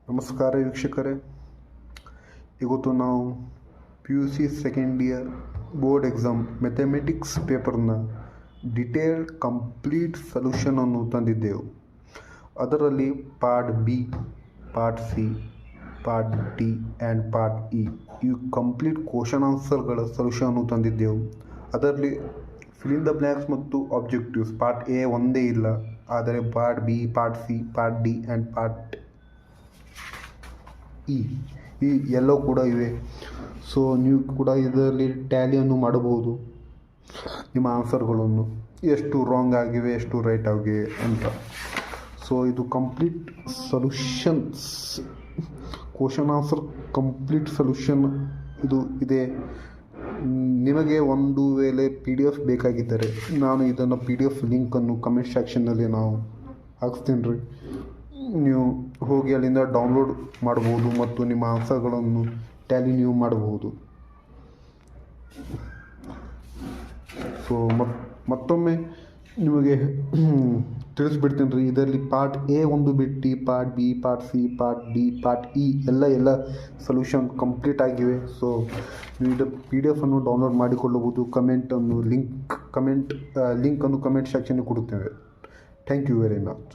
ನಮಸ್ಕಾರ ವೀಕ್ಷಕರೇ, ಇವತ್ತು ನಾವು PUC second year board exam mathematics ಪೇಪರ್ನ ಡಿಟೇಲ್ಡ್ ಕಂಪ್ಲೀಟ್ ಸೊಲ್ಯೂಷನನ್ನು ತಂದಿದ್ದೆವು. ಅದರಲ್ಲಿ part B, part C, part D and part E ಇವು ಕಂಪ್ಲೀಟ್ ಕ್ವಶನ್ ಆನ್ಸರ್ಗಳ ಸೊಲ್ಯೂಷನ್ನು ತಂದಿದ್ದೆವು. ಅದರಲ್ಲಿ ಫಿಲ್ ಇನ್ ದ ಬ್ಲ್ಯಾಂಕ್ಸ್ ಮತ್ತು ಆಬ್ಜೆಕ್ಟಿವ್ಸ್ ಪಾರ್ಟ್ ಎ ಒಂದೇ ಇಲ್ಲ, ಆದರೆ part B, part C, part D and part ಈ ಎಲ್ಲವೂ ಕೂಡ ಇವೆ. ಸೊ ನೀವು ಕೂಡ ಇದರಲ್ಲಿ ಟ್ಯಾಲಿಯನ್ನು ಮಾಡಬಹುದು, ನಿಮ್ಮ ಆನ್ಸರ್ಗಳನ್ನು ಎಷ್ಟು ರಾಂಗ್ ಆಗಿವೆ ಎಷ್ಟು ರೈಟ್ ಆಗಿವೆ ಅಂತ. ಸೊ ಇದು complete solutions, question answer complete solution ಇದು ಇದೆ. ನಿಮಗೆ ಒಂದು ವೇಳೆ PDF ಬೇಕಾಗಿದ್ದರೆ ನಾನು ಇದನ್ನು PDF ಲಿಂಕನ್ನು ಕಮೆಂಟ್ ಸೆಕ್ಷನ್ನಲ್ಲಿ ನಾವು ಹಾಕ್ಸ್ತೀನಿ ರೀ. ನೀವು ಹೋಗಿ ಅಲ್ಲಿಂದ ಡೌನ್ಲೋಡ್ ಮಾಡ್ಬೋದು ಮತ್ತು ನಿಮ್ಮ ಆನ್ಸರ್ಗಳನ್ನು ಟ್ಯಾಲಿ ನೀವು ಮಾಡಬಹುದು. ಸೊ ಮತ್ತೊಮ್ಮೆ ನಿಮಗೆ ತಿಳಿಸ್ಬಿಡ್ತೀನಿ ರೀ, ಇದರಲ್ಲಿ ಪಾರ್ಟ್ ಎ ಒಂದು ಬಿಟ್ಟು part B, part C, part D, part E ಎಲ್ಲ ಸೊಲ್ಯೂಷನ್ ಕಂಪ್ಲೀಟ್ ಆಗಿವೆ. ಸೊ ನೀವು PDF ಅನ್ನು ಡೌನ್ಲೋಡ್ ಮಾಡಿಕೊಳ್ಳಬಹುದು. ಲಿಂಕನ್ನು ಕಮೆಂಟ್ ಸೆಕ್ಷನ್ಗೆ ಕೊಡುತ್ತೇವೆ. Thank you very much.